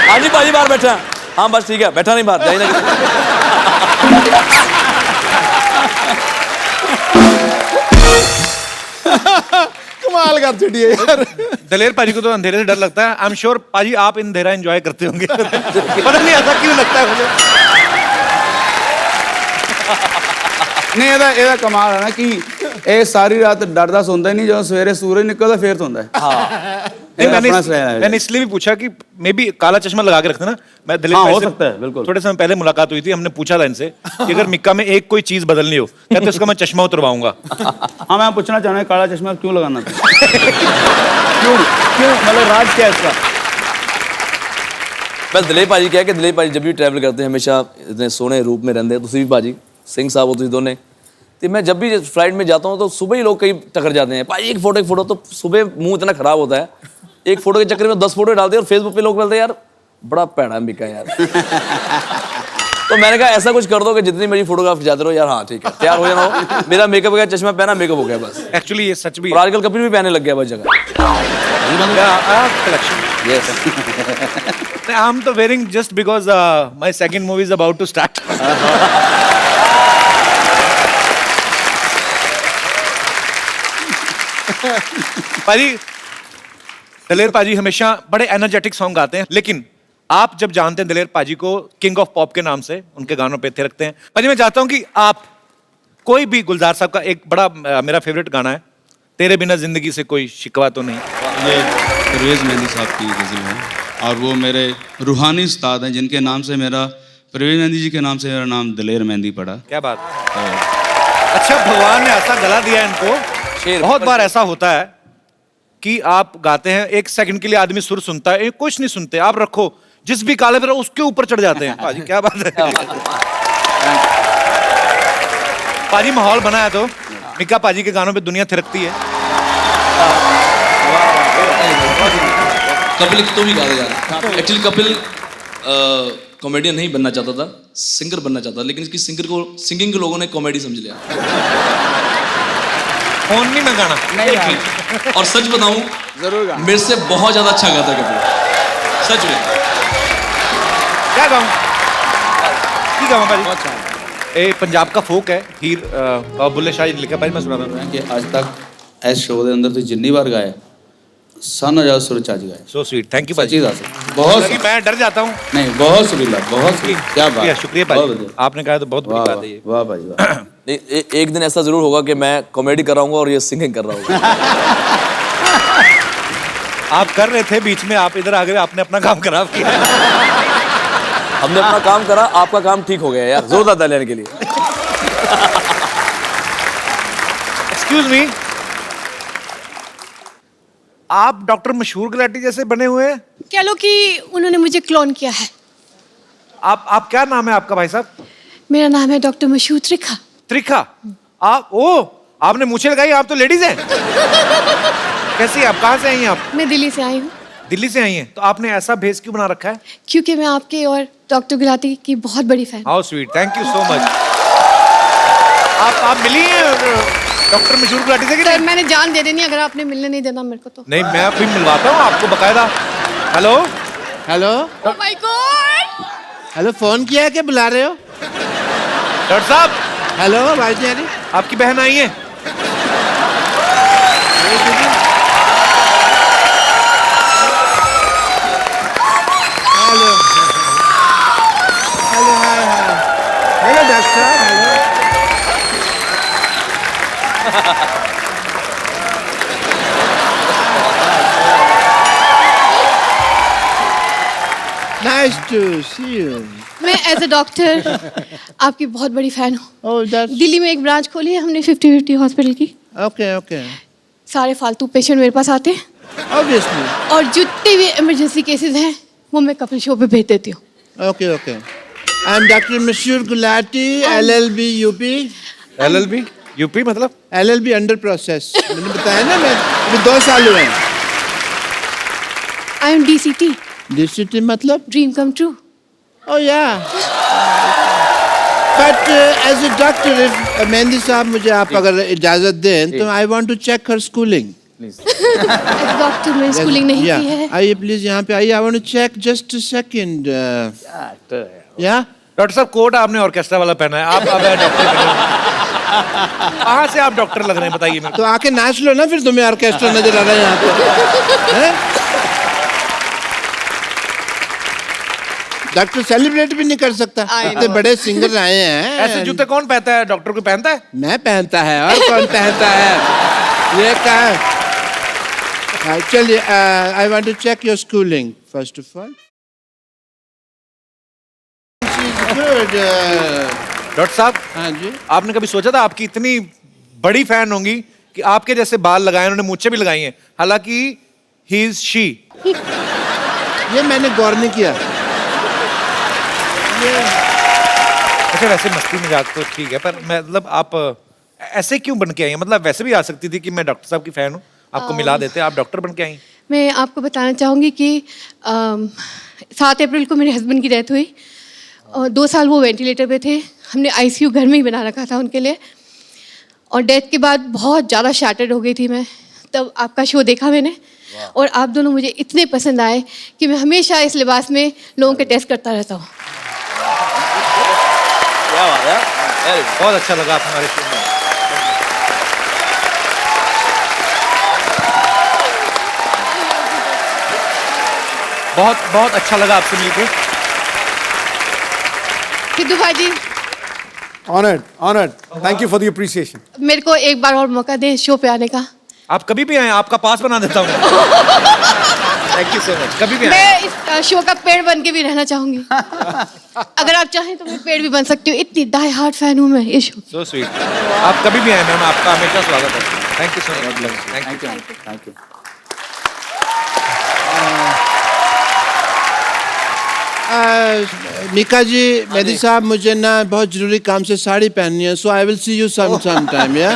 हाँ जी भाई बाहर बैठा। हाँ बस ठीक है, बैठा नहीं बाहर, जाइए ना। कमाल कर छुट्टी है यार। दलेर पाजी को तो अंधेरे से डर लगता है। आई एम श्योर पाजी आप अंधेरा एंजॉय करते होंगे। पता नहीं ऐसा क्यों लगता है मुझे। नहीं ਇਹਦਾ कमाल है ना कि ਇਹ सारी रात डरदा सोंदा ही नहीं, ਜਦੋਂ सवेरे सूरज निकलता फिर सोंदा है। नहीं, मैंने इसलिए भी पूछा कि मे बी काला चश्मा लगा के रखते ना। मैं दिलीप हाँ, भाई हो से सकता है, बिल्कुल। थोड़े समय पहले मुलाकात हुई थी, हमने पूछा था इनसे कि अगर मिक्का में एक कोई चीज बदलनी हो, कहते उसका मैं चश्मा उतरवाऊंगा। हाँ मैं पूछना चाह रहा हूँ, काला चश्मा क्यों लगाना था? क्यों मतलब राज क्या है इसका? मैं दिलीप भाजी क्या है कि दिलीप भाजी जब भी ट्रैवल करते हैं हमेशा इतने सोहने रूप में रहते हैं। तुसी भी भाजी सिंह साहब हो तुसी दोने, तो मैं जब भी फ्लाइट में जाता हूँ तो सुबह ही लोग कई टकर जाते हैं, भाई एक फोटो, तो सुबह मुंह इतना खराब होता है, एक फोटो के चक्कर में 10 फोटो डालते हैं और फेसबुक पे लोग बोलते हैं यार बड़ा पैड़ा मिका यार। तो मैंने कहा ऐसा कुछ कर दो कि जितनी मेरी फोटोग्राफ जाते रहो यार। हाँ ठीक है, तैयार हो जाना, मेरा मेकअप हो गया, चश्मा पहना, मेकअप हो गया बस। एक्चुअली ये सच भी और आजकल कपिल भी पहनने लग गया बस जगह। Yes. I'm तो wearing just because my second movie is about to start. पाजी, दलेर पाजी हमेशा बड़े एनर्जेटिक सॉन्ग गाते हैं, लेकिन आप जब जानते हैं दलेर पाजी को किंग ऑफ पॉप के नाम से, उनके गानों पे थे रखते हैं। पाजी मैं चाहता हूं कि आप कोई भी, गुलजार साहब का एक बड़ा मेरा फेवरेट गाना है, तेरे बिना जिंदगी से कोई शिकवा तो नहीं। ये परवेज़ मेहंदी साहब की गज़ल है और वो मेरे रूहानी उस्ताद हैं, जिनके नाम से मेरा, परवेज़ मेहंदी जी के नाम से मेरा नाम दलेर मेहंदी पड़ा। क्या बात। अच्छा, भगवान ने ऐसा गला दिया इनको। बहुत बार ऐसा होता है कि आप गाते हैं, एक सेकंड के लिए आदमी सुर सुनता है, कुछ नहीं सुनते, आप रखो जिस भी काले पे उसके ऊपर चढ़ जाते हैं। पाजी क्या बात है। पाजी माहौल बनाया तो मिक्का पाजी के गानों पे दुनिया थिरकती है। कपिल तो भी गा दे यार। एक्चुअली कपिल कॉमेडियन नहीं बनना चाहता था, सिंगर बनना चाहता था, लेकिन इसकी सिंगिंग के लोगों ने कॉमेडी समझ लिया। फोन नहीं मैं गाना नहीं। और सच बताऊं, जरूर मेरे से बहुत ज्यादा अच्छा गाता कपिल, सच में। क्या गाऊं? की गाऊं पाजी? ए पंजाब का फोक है, हीर बुल्ले शाह जी लिखा। पाजी मैं सुनाता हूं कि आज तक इस शो के अंदर तो जितनी बार गाए साना ज्यादा सुर चाच गाए। सो स्वीट, थैंक यू पाजी। बहुत मैं डर जाता हूं। नहीं, बहुत सुरीला, बहुत क्या बात। शुक्रिया पाजी, आपने कहा तो बहुत बड़ी बात है ये। वाह भाई वाह। एक दिन ऐसा जरूर होगा कि मैं कॉमेडी कर रहा हूँ और ये सिंगिंग कर रहा हूँ। आप कर रहे थे, बीच में आप इधर आ गए, आपने अपना काम खराब किया। हमने अपना काम करा, आपका काम ठीक हो गया यार, जोरदार तालियां लेने के लिए। एक्सक्यूज मी, आप डॉक्टर मशहूर गुलाटी जैसे बने हुए हैं। कह लो कि उन्होंने मुझे क्लोन किया है। आप क्या नाम है आपका भाई साहब? मेरा नाम है डॉक्टर मशहूर त्रिखा। त्रिखा? आप आपने मूछें लगाई, आप तो लेडीज हैं। कैसी आप, कहाँ से आई हैं आप? मैं दिल्ली से आई हूँ। दिल्ली से आई हैं, तो आपने ऐसा भेस क्यों बना रखा है? क्योंकि मैं आपके और डॉक्टर गुलाटी की बहुत बड़ी fan. How sweet, thank you so much. आप मिली हैं डॉक्टर मशहूर गुलाटी से? सर मैंने जान दे देनी अगर आपने मिलने नहीं देना मेरे को तो। नहीं, मैं अभी मिलवाता हूँ आपको बकायदा। Hello hello, oh my God. Hello, phone किया है कि बुला रहे हो? डॉक्टर साहब। हेलो भाई जी, आपकी बहन आई है। Hello hello, hi hi, hello doctor, hello. Nice to see you. मैं एज अ डॉक्टर आपकी बहुत बड़ी फैन हूँ। Oh, that's दिल्ली में एक ब्रांच खोली है हमने 50-50 हॉस्पिटल की। okay. सारे फालतू पेशेंट मेरे पास आते हैं Obviously. और जितने भी इमरजेंसी केसेस हैं वो मैं कपिल शो पे भेज देती हूँ। Okay. I'm Dr. Mashur Gulati, LLB UP. LLB UP मतलब LLB अंडर प्रोसेस। मैंने बताया ना, मैं अभी 2 साल हुए हैं। आई एम DCT, DCT मतलब? Dream come true. Oh yeah. But as a doctor, if mehndi साहब मुझे आप अगर इजाजत दें तो I want to check her schooling. Doctor में स्कूलिंग नहीं की है। आइए प्लीज यहाँ पे आइए। I want to check just a second. Yeah. Doctor साहब कोट आपने ऑर्केस्ट्रा वाला पहना है, आप अब डॉक्टर कहाँ से आप डॉक्टर लग रहे हैं बताइए मेरे को। तो आके नाच लो ना, फिर तुम्हें ऑर्केस्ट्रा नजर आ रहा है यहाँ पे। डॉक्टर सेलिब्रेट भी नहीं कर सकता, इतने बड़े सिंगर आए हैं। ऐसे जूते कौन पहनता है? डॉक्टर को पहनता है? मैं पहनता है, और कौन पहनता है? ये क्या? चलिए, I want to check your schooling first of all. Good. Doctor साहब, हाँ जी। आपने कभी सोचा था आपकी इतनी बड़ी फैन होंगी कि आपके जैसे बाल लगाए, उन्होंने मूंछें भी लगाई हैं, हालांकि ही इज शी। ये मैंने गौर नहीं किया। अच्छा, वैसे मस्ती मजाक तो ठीक है, पर मतलब आप ऐसे क्यों बन के आई हैं? मतलब वैसे भी आ सकती थी कि मैं डॉक्टर साहब की फैन हूँ, आपको मिला देते, आप डॉक्टर बन के आई। मैं आपको बताना चाहूँगी कि 7 अप्रैल को मेरे हस्बैंड की डेथ हुई और 2 साल वो वेंटिलेटर पे थे। हमने ICU घर में ही बना रखा था उनके लिए, और डेथ के बाद बहुत ज़्यादा शैटर्ड हो गई थी मैं। तब आपका शो देखा मैंने, और आप दोनों मुझे इतने पसंद आए कि मैं हमेशा इस लिबास में लोगों के टेस्ट करता रहता हूँ। बहुत अच्छा लगा हमारे शो में। बहुत अच्छा लगा आपसे मिलके। सिद्धू भाई, Honored. Thank you for the appreciation. मेरे को एक बार और मौका दे शो पे आने का। आप कभी भी आए, आपका पास बना देता हूँ। Thank you so much. कभी भी आए। मैं इस शो का पेड़ बन के भी रहना चाहूंगी। अगर आप चाहें तो मैं पेड़ भी बन सकती हूँ, इतनी डाई हार्ड फैन हूँ मैं इस शो। So sweet. आप कभी भी आए मैम, आपका हमेशा स्वागत है। Thank you so much. Thank you. Mika ji, Mehndi sahab, मुझे ना बहुत जरूरी काम से साड़ी पहननी है, so I will see you some time. या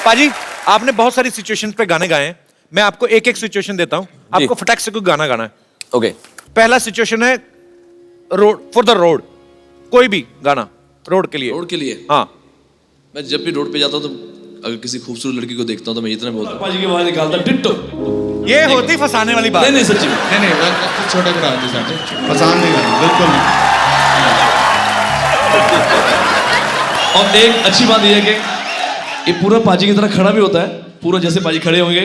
पाजी, आपने बहुत सारी सिचुएशन पे गाने गाए हैं, मैं आपको एक एक सिचुएशन देता हूँ, आपको फटाक से कोई गाना गाना है। ओके। पहला सिचुएशन है रोड, फॉर द रोड, कोई भी गाना रोड के लिए। रोड के लिए? हाँ। मैं जब भी रोड पे जाता हूँ तो अगर किसी खूबसूरत लड़की को देखता हूँ तो मैं इतना बोलता हूँ, पाजी की आवाज निकालता डिट्टो। ये होती फंसाने वाली बात। नहीं सच्ची में। नहीं छोटे करा दे साहब, फसान नहीं करना, बिल्कुल नहीं। और एक अच्छी बात यह है कि ये पूरा पाजी की तरह खड़ा भी होता है, पूरा जैसे पाजी खड़े होंगे,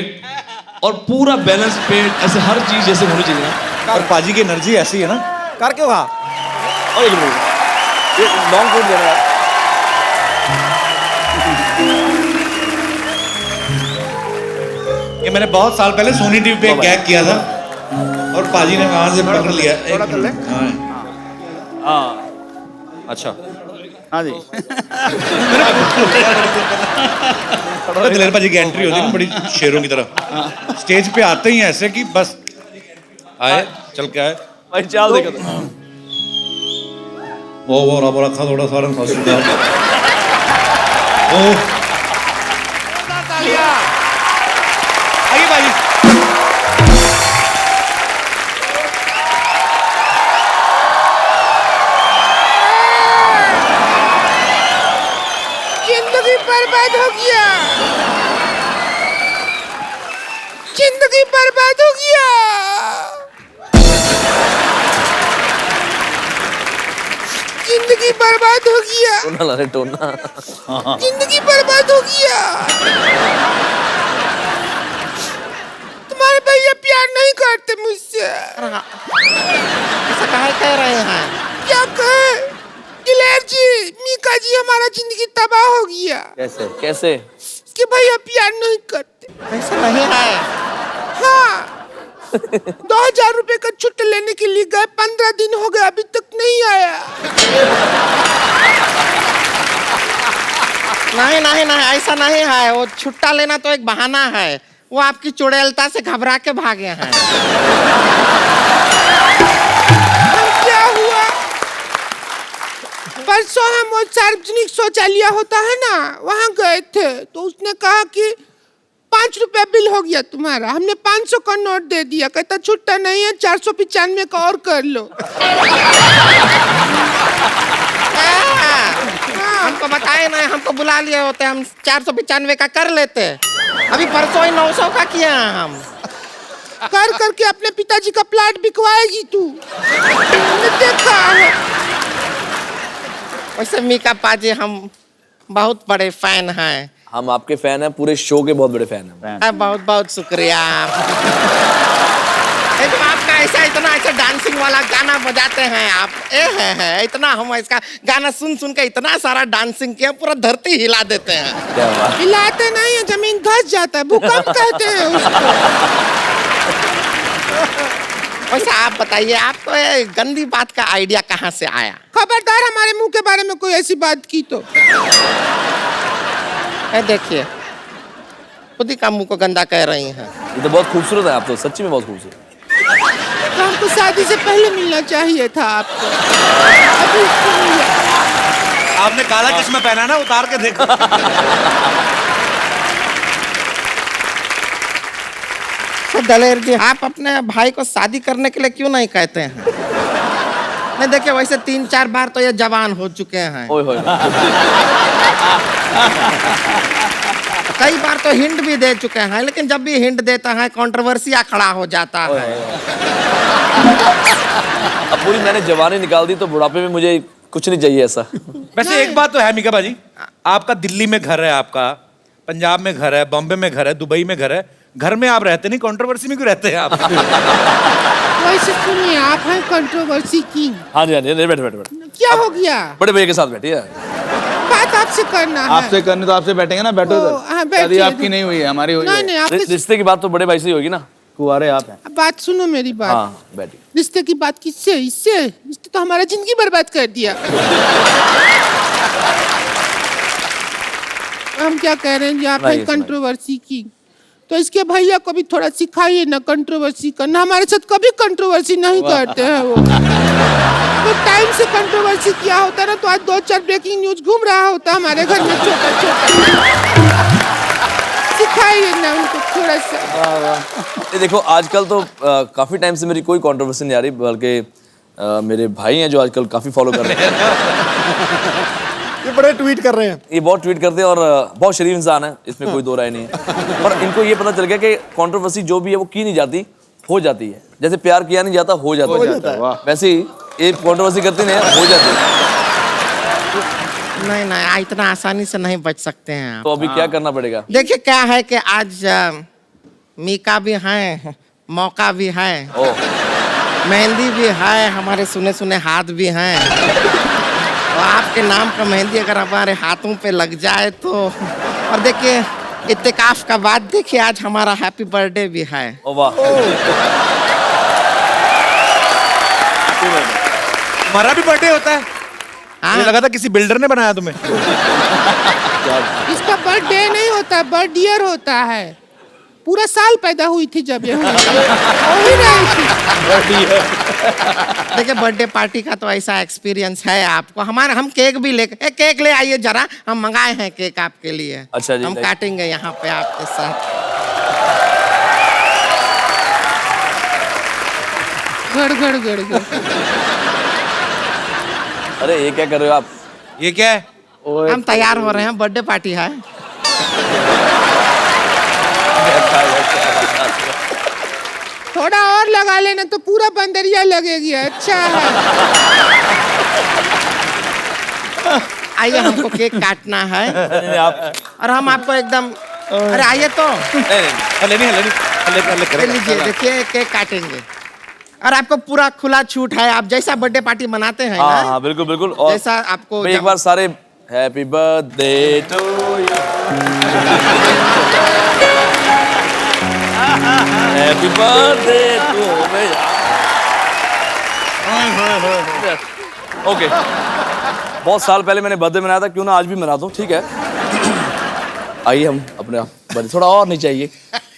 और पूरा बैलेंस पेट ऐसे हर चीज जैसे होनी चाहिए ना। और पाजी की एनर्जी ऐसी है ना, कर क्यों कहा? और ये लॉन्ग कोट देना है। ये मैंने बहुत साल पहले सोनी टीवी पे एक गैग किया था और पाजी ने वहां से पकड़ लिया। अच्छा, हाँ जी। दिलेर पाजी की एंट्री होती है ना बड़ी शेरों की तरह, स्टेज पे आते ही ऐसे कि बस आए, चल के आए भाई, चाल देखा था। वो रखा थोड़ा सारा आइए भाई। जिंदगी बर्बाद हो गया, जिंदगी बर्बाद हो गया, जिंदगी बर्बाद हो गया, टोना ला रहे टोना। जिंदगी बर्बाद हो गया। तुम्हारे भैया प्यार नहीं करते मुझसे। ऐसा काहे कह रहे हैं? क्या कहे? दिलेर जी, मीका जी, हमारा जिंदगी तबाह हो गया। कैसे कैसे? कि भैया प्यार नहीं करते। ऐसा नहीं है, हाँ 2000 रुपए का छुट्टी लेने के लिए गए, 15 दिन हो गए अभी तक नहीं आया। नहीं नहीं नहीं, ऐसा नहीं है। वो छुट्टा लेना तो एक बहाना है। वो आपकी चुड़ैलता से घबरा के भागे हैं। क्या हुआ? परसों हम वो सार्वजनिक शौचालय होता है ना, वहाँ गए थे, तो उसने कहा कि 5 रुपया बिल हो गया तुम्हारा। हमने 500 का नोट दे दिया। कहता छुट्टा नहीं है, 495 का और कर लो। हमको बताए नहीं, हमको बुला लिए होते, हम 495 का कर लेते। अभी परसों ही 900 का किया हम। कर करके अपने पिताजी का प्लाट बिकवाएगी तू। हमने देखा है। वैसे मीका पाजी हम बहुत बड़े फैन हैं। हम आपके फैन हैं, पूरे शो के बहुत बड़े फैन हैं। बहुत बहुत शुक्रिया। तो आपका ऐसा इतना अच्छा डांसिंग वाला गाना बजाते हैं आप, है इतना, हम इसका गाना सुन सुन के इतना सारा डांसिंग किया, पूरा धरती हिला देते हैं। हिलाते नहीं है, जमीन धस जाता है, भूकंप कहते हैं उसको। वैसे आप बताइए, आपको ये गंदी बात का आइडिया कहाँ से आया? खबरदार हमारे मुंह के बारे में कोई ऐसी बात की तो। देखिए, खुद ही का मुंह को गंदा कह रही हैं। ये तो बहुत खूबसूरत है, आप तो सच्ची में बहुत खूबसूरत। हमको शादी से पहले मिलना चाहिए था आपको। अभी आपने काला चश्मा पहना ना, उतार के देखो। तो दलेर जी, आप अपने भाई को शादी करने के लिए क्यों नहीं कहते हैं? नहीं देखिए, वैसे 3-4 बार तो ये जवान हो चुके हैं। ओए होए। कई बार तो हिंट भी दे चुके हैं, लेकिन जब भी हिंट देता है कंट्रोवर्सिया खड़ा हो जाता है। अब पूरी मैंने जवानी निकाल दी, तो बुढ़ापे में मुझे कुछ नहीं चाहिए ऐसा। वैसे एक बात तो है मीका बाजी, आपका दिल्ली में घर है, आपका पंजाब में घर है, बॉम्बे में घर है, दुबई में घर है, घर में आप रहते नहीं, कंट्रोवर्सी में क्यों रहते हैं आप? वैसे सुनिए, आप हैं कंट्रोवर्सी किंग। हाँ जी, हाँ जी, बैठ। क्या हो गया? बड़े भैया के साथ बैठिए। बात आपसे करना है। आपसे करनी तो आपसे बैठेंगे ना, बैठो इधर। शादी आपकी नहीं हुई है, हमारी हुई है। नहीं, आपके रिश्ते की बात तो बड़े भाई से ही होगी ना। कुंवारे आप हैं। बात सुनो मेरी बात। हाँ, बैठिए। रिश्ते की बात किससे? इससे तो हमारा जिंदगी बर्बाद कर दिया। हम क्या कह रहे हैं, आप हैं कंट्रोवर्सी की, तो इसके भैया को भी थोड़ा सिखाइए ना कंट्रोवर्सी करना। हमारे साथ कभी कंट्रोवर्सी नहीं करते हैं वो। तो टाइम से कंट्रोवर्सी किया होता ना, तो आज 2-4 ब्रेकिंग न्यूज घूम रहा होता हमारे घर में छोटा। सिखाइए ना उनको थोड़ा सा। ये देखो, आजकल तो काफी टाइम से मेरी कोई कंट्रोवर्सी नहीं आ रही, बल्कि मेरे भाई हैं जो आजकल काफी फॉलो कर रहे हैं। ये बड़े ट्वीट कर रहे हैं। ये बहुत ट्वीट करते हैं और बहुत शरीफ इंसान है, इसमें कोई दो राय नहीं है। पर इनको ये पता चल गया कि कंट्रोवर्सी जो भी है वो की नहीं जाती, हो जाती है। जैसे प्यार किया नहीं जाता, हो जाता है। वैसे ही ये कंट्रोवर्सी करती नहीं है, हो जाती है। नहीं, इतना आसानी से नहीं बच सकते हैं। तो अभी क्या करना पड़ेगा? देखिए, क्या है कि आज मीका भी है, मौका भी है, मेहंदी भी है, हमारे सुने सुने हाथ भी हैं। और आपके नाम का मेहंदी अगर हमारे हाथों पे लग जाए तो, और देखिए इत्तेकाफ का बाद देखिए, आज हमारा हैप्पी बर्थडे भी है। ओ वाह, हमारा भी बर्थडे होता है? मुझे लगा था किसी बिल्डर ने बनाया तुम्हें। इसका बर्थडे नहीं होता, बर्थ ईयर होता है। पूरा साल पैदा हुई थी जब ये देखिए, बर्थडे पार्टी का तो ऐसा एक्सपीरियंस है आपको। हम केक भी केक ले आइए जरा, हम मंगाए हैं केक आपके लिए। अच्छा जी, हम काटेंगे यहाँ पे आपके साथ। गड़। अरे ये क्या कर रहे हो आप? ये क्या है? हम तैयार हो रहे हैं, बर्थडे पार्टी है। थोड़ा और लगा लेना तो पूरा बंदरिया लगेगी। अच्छा है। आइए, हमको केक काटना है। और हम आपको एकदम, अरे आइए तो। लीजिए, देखिए केक काटेंगे और आपको पूरा खुला छूट है। आप जैसा बर्थडे पार्टी मनाते हैं ना। हाँ, बिल्कुल। और जैसा आपको एक बार सारे happy birthday to you. Happy birthday to okay. बहुत साल पहले मैंने बर्थडे मनाया था, क्यों ना आज भी मना दूं, ठीक है। आइए हम अपने आप बर्थडे थोड़ा और नहीं चाहिए,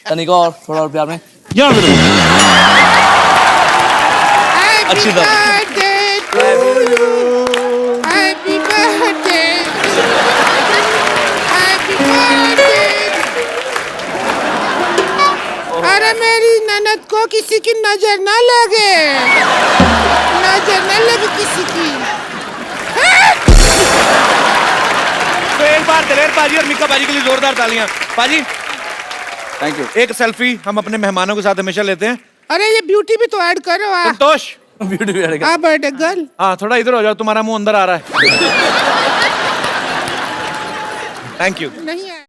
तनिक और, थोड़ा और प्यार में यहाँ पे अच्छी तरह। अरे मेरी ननद को किसी की नजर ना लगे, नजर ना लगे किसी की। तो एक बार दिलेर पाजी और मिक्का पाजी के लिए जोरदार तालियां। पाजी थैंक यू। एक सेल्फी हम अपने मेहमानों के साथ हमेशा लेते हैं। अरे ये ब्यूटी भी तो ऐड करो। संतोष ब्यूटी भी ऐड कर। Birthday girl. हाँ थोड़ा इधर हो जाओ, तुम्हारा मुंह अंदर आ रहा है। Thank you. नहीं है।